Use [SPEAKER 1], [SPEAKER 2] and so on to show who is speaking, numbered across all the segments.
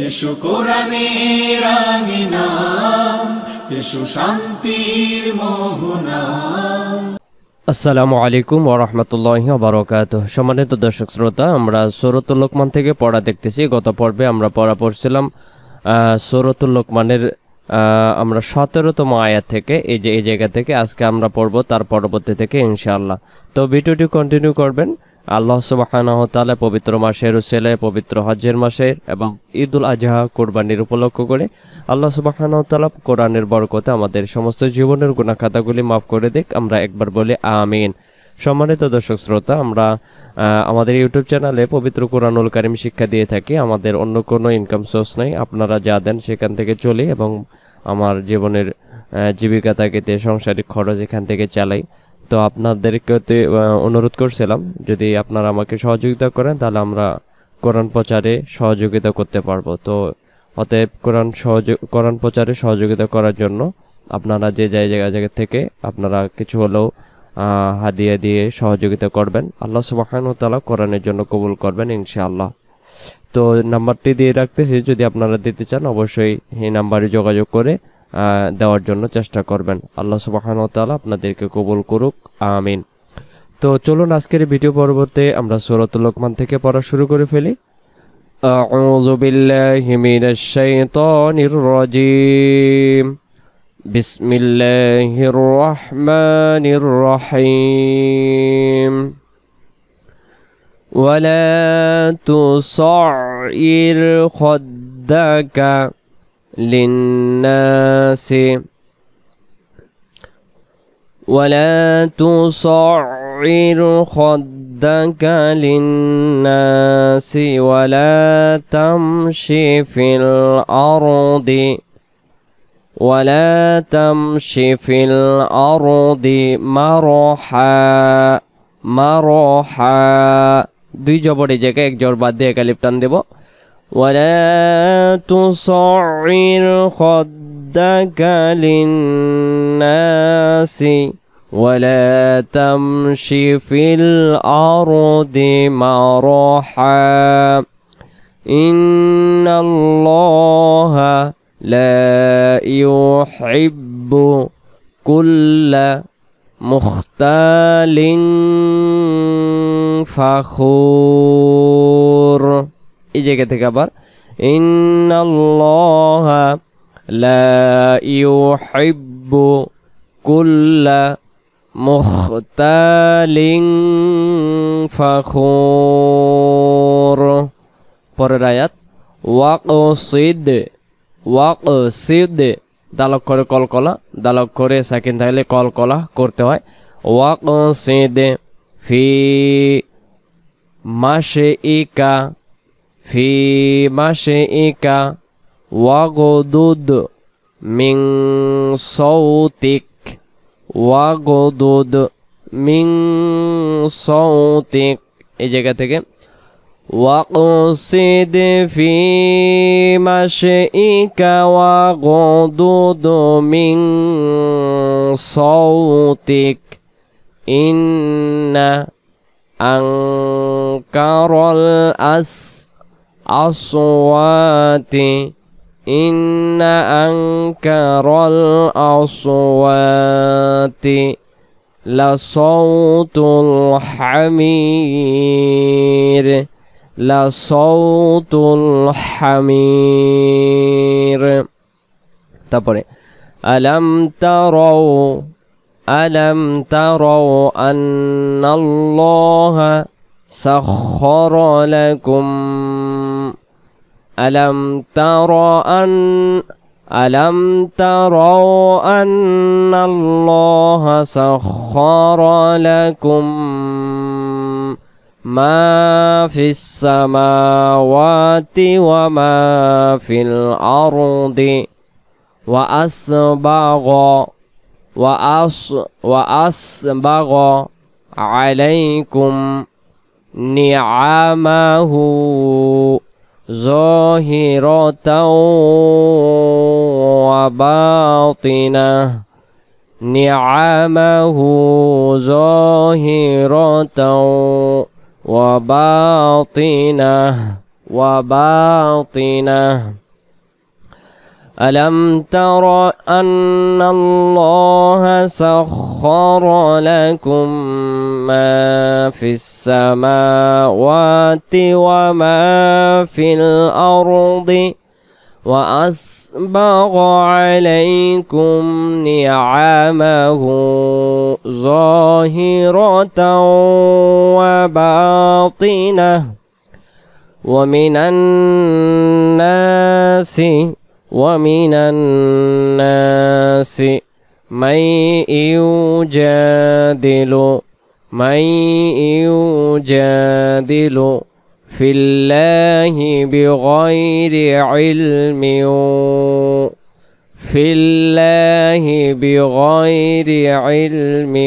[SPEAKER 1] এসো কোরআনের আঙিনা, এসো শান্তির মোহনা।
[SPEAKER 2] আসসালামু আলাইকুম ওয়া রাহমাতুল্লাহি ওয়া বারাকাতুহু। সম্মানিত দর্শক শ্রোতা, আমরা সূরাতুল লোকমান থেকে পড়া দেখতেছি। গত পর্বে আমরা পড়া পড়ছিলাম সূরাতুল লোকমানের আমরা 17তম আয়াত থেকে। এই জায়গা থেকে আজকে আমরা পড়ব তার পরবর্তী থেকে ইনশাআল্লাহ। তো ভিডিওটি কন্টিনিউ করবেন। আল্লাহ সুবহানাহু ওয়া তাআলা পবিত্র মাসের উসিলায়, পবিত্র হজ্জের মাসের এবং ঈদুল আজহা কুরবানির উপলক্ষ করে আল্লাহ সুবহানাহু ওয়া তাআলা কোরআনের বরকতে আমাদের সমস্ত জীবনের গুনাহ খাতাগুলি মাফ করে দিক। আমরা একবার বলি আমিন। সম্মানিত দর্শক শ্রোতা, আমরা আমাদের ইউটিউব চ্যানেলে পবিত্র কোরআনুল কারীম শিক্ষা দিয়ে থাকি। আমাদের অন্য কোনো ইনকাম সোর্স নেই, আপনারা যা দেন সেখান থেকে চলি এবং আমার জীবনের জীবিকা তাগিদে সাংসারিক খরচ এখান থেকে চালাই। তো আপনাদেরকে অনুরোধ করছিলাম, যদি আপনারা আমাকে সহযোগিতা করেন তাহলে আমরা কোরআন প্রচারে সহযোগিতা করতে পারবো। তো অতএব কোরআন প্রচারে সহযোগিতা করার জন্য আপনারা যে জায়গা থেকে আপনারা কিছু হলেও হাদিয়া দিয়ে সহযোগিতা করবেন। আল্লাহ সুবহানাহু ওয়া তাআলা কোরআনের জন্য কবুল করবেন ইনশাআল্লাহ। তো নাম্বারটি দিয়ে রাখতেছি, যদি আপনারা দিতে চান অবশ্যই এই নাম্বারে যোগাযোগ করে দেওয়ার জন্য চেষ্টা করবেন। আল্লাহ সুবহানাহু ওয়া তাআলা আপনাদেরকে কবুল করুক, আমিন। তো চলুন আজকের ভিডিও পর্বতে আমরা সূরাতুল লোকমান থেকে পড়া শুরু করে ফেলি। আউযু বিল্লাহি মিনাশ শাইতানির রাজীম। বিসমিল্লাহির রহমানির রহিম। ওয়ালা তুসাইর খাদ্দাকা للناس ولا تصعر خدك للناس ولا تمشي في الأرض مرحا দুই জবরের জায়গায় এক জবর বাদ দিয়ে একালিফ টান দেব। ولا تصعر خدك للناس ولا تمشي في الأرض مرحا إن الله لا يحب كل مختال فخور। এই জায়গা থেকে আবার ইন্নাল্লাহা লা ইউহিব্বু কুল্লা মুখতালিন ফাখুর। পরের আয়াত ওয়াকসিদ দালক করে কলকলা, দালক করে সাকিন থাকলে কলকলা করতে হয়। ওয়াকসিদ ফি মাশিইকা ওয়াগদুদ মিন সৌতিক। এই জায়গা থেকে ওয়াকসিদ ফি মাশিইকা ওয়াগদুদ মিন সৌতিক ইন্না আনকারাল ইন্না আনকারাল আসওয়াতি লাসাউতুল হামির। তারপরে আলাম তারাউ আন্নাল্লাহা সাখখারা লাকুম ألم تروا أن الله سخر لكم ما في السماوات وما في الأرض وأسبغ عليكم نعمه ظاهرة وباطنة نعمه ظاهرة وباطنة وباطنه ألم تر أن الله سخر لكم ما في السماوات وما في الأرض وأسبغ عليكم نعمه ظاهرة وباطنة ومن الناس من يجادل في الله بغير علم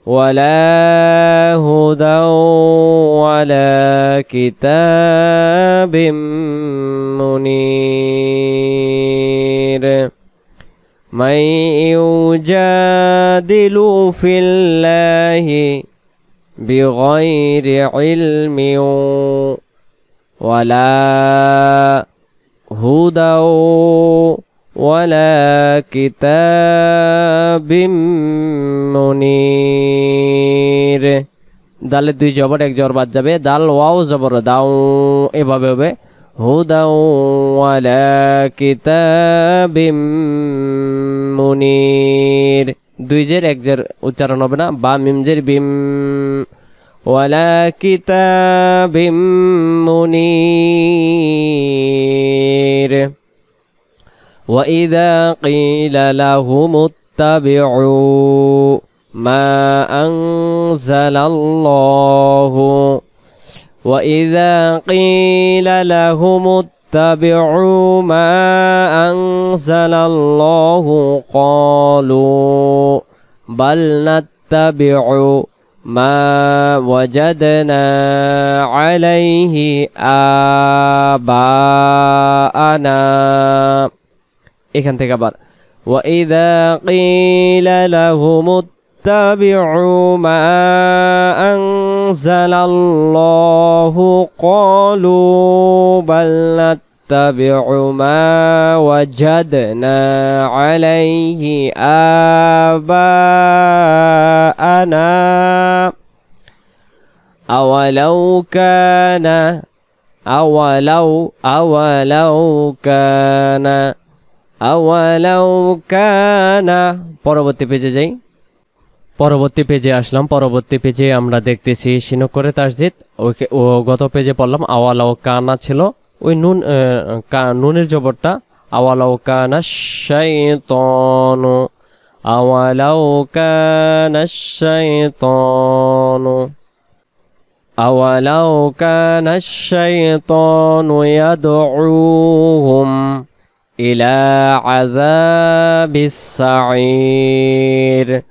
[SPEAKER 2] ولا هدى ولا كتاب منير من يجادل في الله بغير علم ولا هدى ولا كتاب منير দালের দুই জবর এক জবর বাদ যাবে দাল ওয়াও জবর দাও এভাবে হবে হুদা ওয়ালা কিতাবিম মুনির দুই জের এক জের উচ্চারণ হবে না বা মিম জের বিম ওয়ালা কিতাবিম মুনির وإذا قيل لهم اتبعوا ما أنزل الله وإذا قيل لهم اتبعوا ما أنزل الله قالوا بل نتبع ما وجدنا عليه آباءنا এখান থেকে আবার وإذا قيل لهم اتبعوا ما أنزل الله قالوا بل نتبع ما وجدنا عليه آباءنا أولو কানা পরবর্তী পেজে যাই পরবর্তী পেজে আসলাম পরবর্তী পেজে আমরা দেখতেছি শিনক করে তাসদিদ ও গত পেজে পড়লাম আওয়ালাও কানা ছিল ওই নুনের জবরটা আওয়ালাও কানা শাইতানু আওয়ালাও কানা শাইতানু আওয়ালাও কানা শাইতানু ইয়াদউহুম إلى عذاب السعير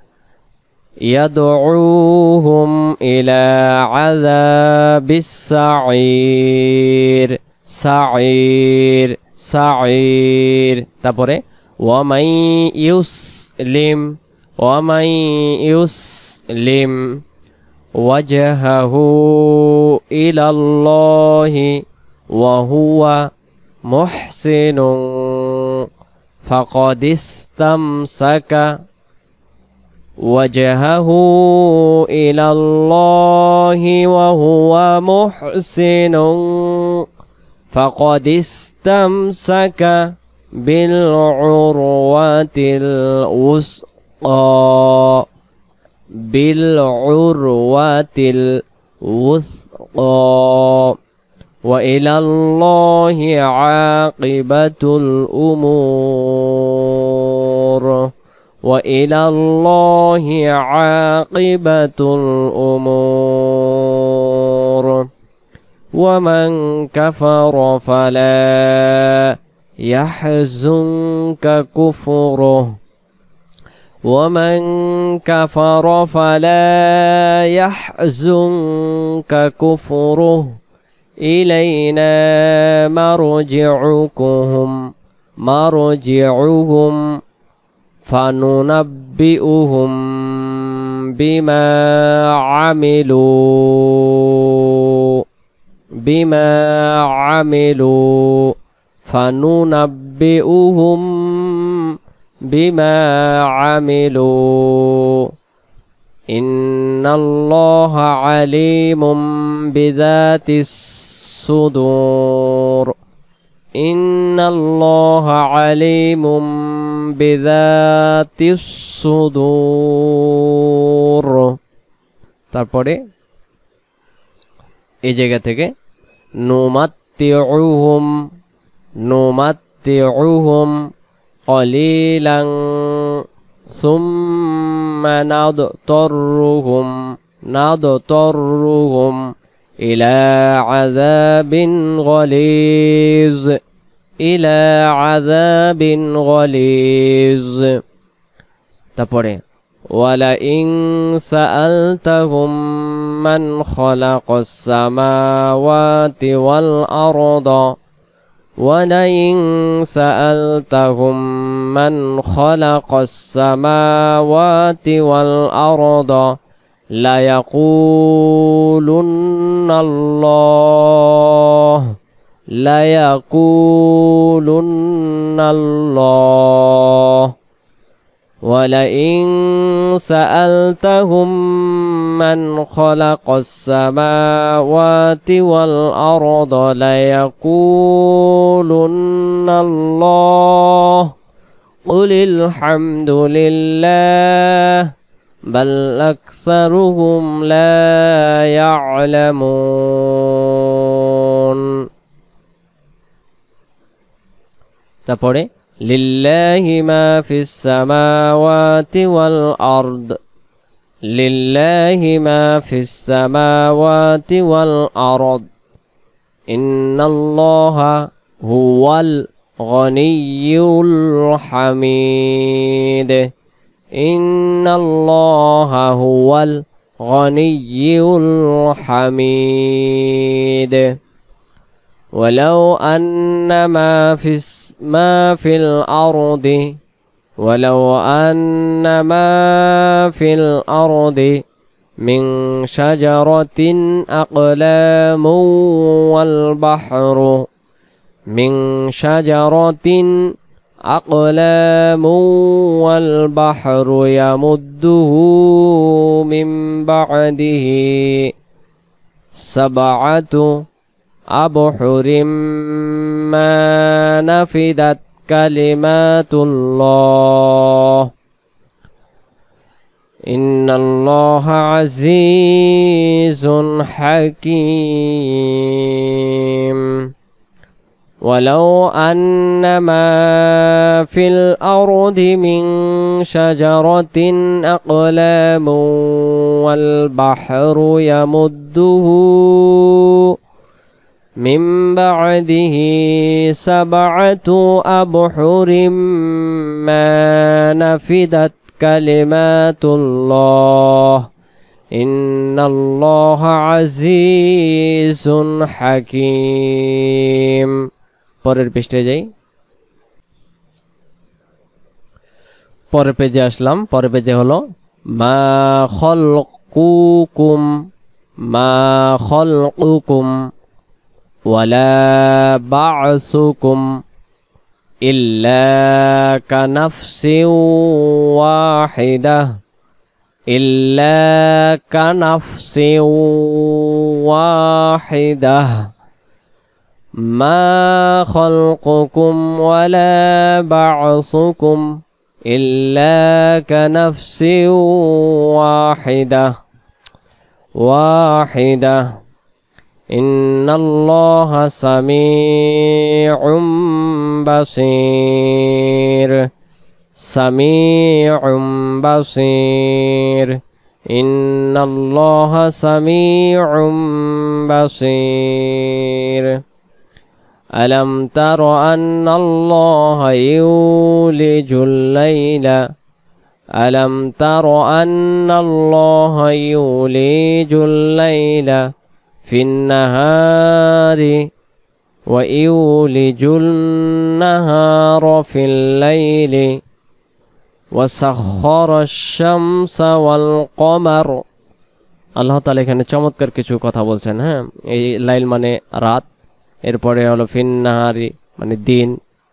[SPEAKER 2] يدعوهم إلى عذاب السعير سعير তারপরে ومن يسلم وجهه إلى الله وهو محسن فقد استمسك وجهه إلى الله وهو محسن فقد استمسك بالعروة الوثقى وإلى الله عاقبة الأمور وإلى الله عاقبة الأمور ومن كفر فلا يحزنك كفره ومن كفر فلا يحزنك كفره إلينا مرجعهم فننبئهم بما بما عملوا فننبئهم بما عملوا إن الله عليم بذات الصدور إن الله عليم بذات الصدور তারপরে এই জায়গা থেকে নুমাত্তিউহুম قليلا ثم نضطرهم إلى عذاب غليظ তারপরে ولئن سألتهم من خلق السماوات والأرض ولئن سألتهم من خلق السماوات والأرض ليقولن الله ولئن سألتهم من خلق السماوات والأرض ليقولن الله قل الحمد لله بل أكثرهم لا يعلمون তারপরে لله ما في السماوات والأرض لله ما في السماوات والأرض إن الله هو الغني الحميد إن الله هو الغني الحميد ولو أن ما في الأرض من شجرة أقلام والبحر يمده من بعده سبعة أبحر ما نفدت كلمات الله إن الله عزيز حكيم ولو أن ما في الأرض من شجرة أقلام والبحر يمده من بعده سبعة أبحر ما نفدت كلمات الله إن الله عزيز حكيم পরের পৃষ্ঠায় যাই পরের পেজে আসলাম পরের পেজে হলো মা খলকুকুম ولا بعثكم إلا كنفس واحدة ما خلقكم ولا بعثكم إلا كنفس واحدة إن الله سميع بصير إن الله سميع بصير ألم تر أن الله يولج الليل في النهار ويولج النهار في الليل وسخر الشمس والقمر আল্লাহ তাআলা এখানে চমৎকার কিছু কথা বলছেন। হ্যাঁ, এই লাইল মানে রাত, এরপরে হলো ফিন নাহারি মানে দিন,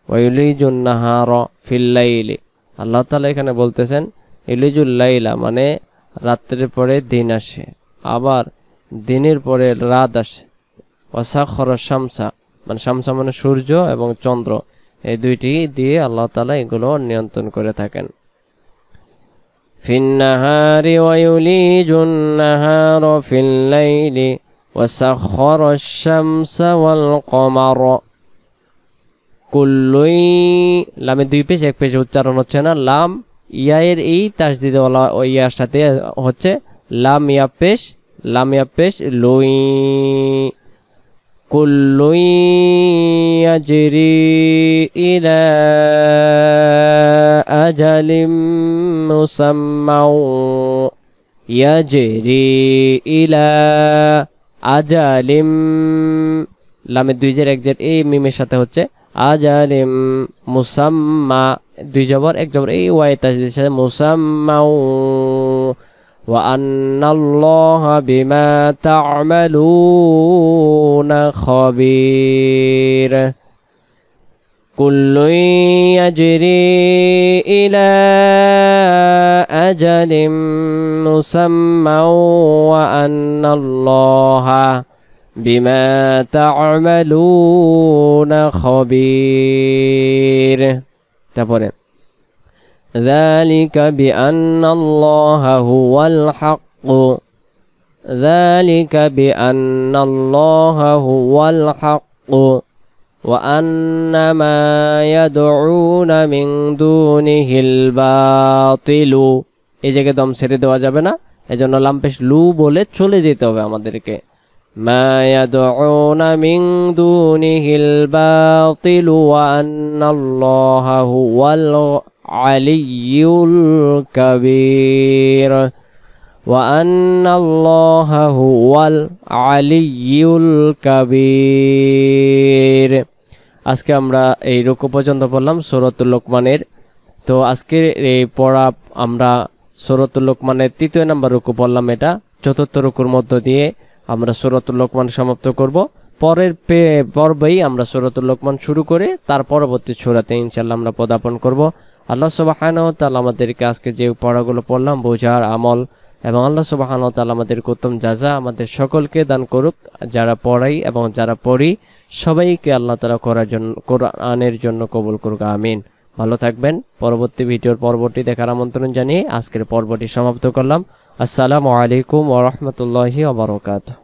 [SPEAKER 2] ওয়াইলিজুন নাহার ফিল লাইলি। আল্লাহ তাআলা এখানে বলতেছেন ইলিজুল লাইলা মানে রাত্রের পরে দিন আসে, আবার দিনের পরে রাত আসে। ওয়াসাখর শামসা মানে শামসা মানে সূর্য এবং চন্দ্র, এই দুইটি দিয়ে আল্লাহ তাআলা এগুলো নিয়ন্ত্রণ করে থাকেন। ফিন্নাহারি ওয়ায়ুলিজুন নাহার ফিল লাইলি ওয়াসাখখারাশ শামসা ওয়াল কমার। কুল্লুই লামে দুই পেশ, এক পেশে উচ্চারণ হচ্ছে না। লাম ইয়ায়ের এই তাসদিদ ওয়ালা ওই ইয়ার সাথে হচ্ছে লাম ইয়া পেশ লুই। কুল্লুই ইয়াজরি ইলা আজালিম মুসাম্মাউ। ইয়াজরি ইলা আজালিম, লামে দুই জের এক জের এই মিমের সাথে হচ্ছে আজালিম, মুসাম্মা দুই জবর এক জবর এই ওয়াই তাসদিদের সাথে মুসাম্মাউ। ওয়া আন্নাল্লাহা বিমা তা'মালুনা খাবীর। কুল্লুন ইয়াজরি ইলা আজালিম মুসাম্মাউ ওয়া আন্নাল্লাহা বিমা তা'মালুনা খাবীর। তারপরে যালিকা বিআন্নাল্লাহা হুয়াল হক, যালিকা বিআন্নাল্লাহা হুয়াল হক ওয়া আন্না মা ইয়াদউনা মিন দুনিহিল বাতিলু। এই জায়গায় দম ছেড়ে দেওয়া যাবে না, এজন্য লাম পেশ লু বলে চলে যেতে হবে আমাদেরকে। মা ইয়াদউনা মিন দুনিহিল বাতিলু ওয়া আন্নাল্লাহা হুয়াল আলিয়্যুল কাবীর। ওয়া আন্নাল্লাহা হুয়াল আলিয়্যুল কাবীর। আজকে আমরা এই রুকু পর্যন্ত পড়লাম সূরাতুল লোকমানের। তো আজকের এই পড়া আমরা সূরাতুল লোকমানের ৩য় নম্বর রুকু পড়লাম। এটা ৪র্থ রুকুর মধ্য দিয়ে আমরা সূরাতুল লোকমান সমাপ্ত করব। পরের পর্বেই আমরা সূরাতুল লোকমান শুরু করে তার পরবর্তী সূরাতে ইনশাআল্লাহ আমরা পদার্পণ করব। আল্লাহ সুবহানাহু ওয়া তাআলা আমাদেরকে আজকে যে পড়াগুলো পড়লাম বোঝার আমল, এবং আল্লাহ সুবহানাহু ওয়া তাআলা আমাদেরকে উত্তম জাযা আমাদের সকলকে দান করুক। যারা পড়াই এবং যারা পড়ি সবাইকে আল্লাহ তাআলা কোরআনের জন্য কবুল করুক, আমিন। ভালো থাকবেন। পরবর্তী ভিডিওর পর্বটি দেখার আমন্ত্রণ জানিয়ে আজকের পর্বটি সমাপ্ত করলাম। আসসালামু আলাইকুম ওয়া রাহমাতুল্লাহি ওয়া বারাকাতুহু।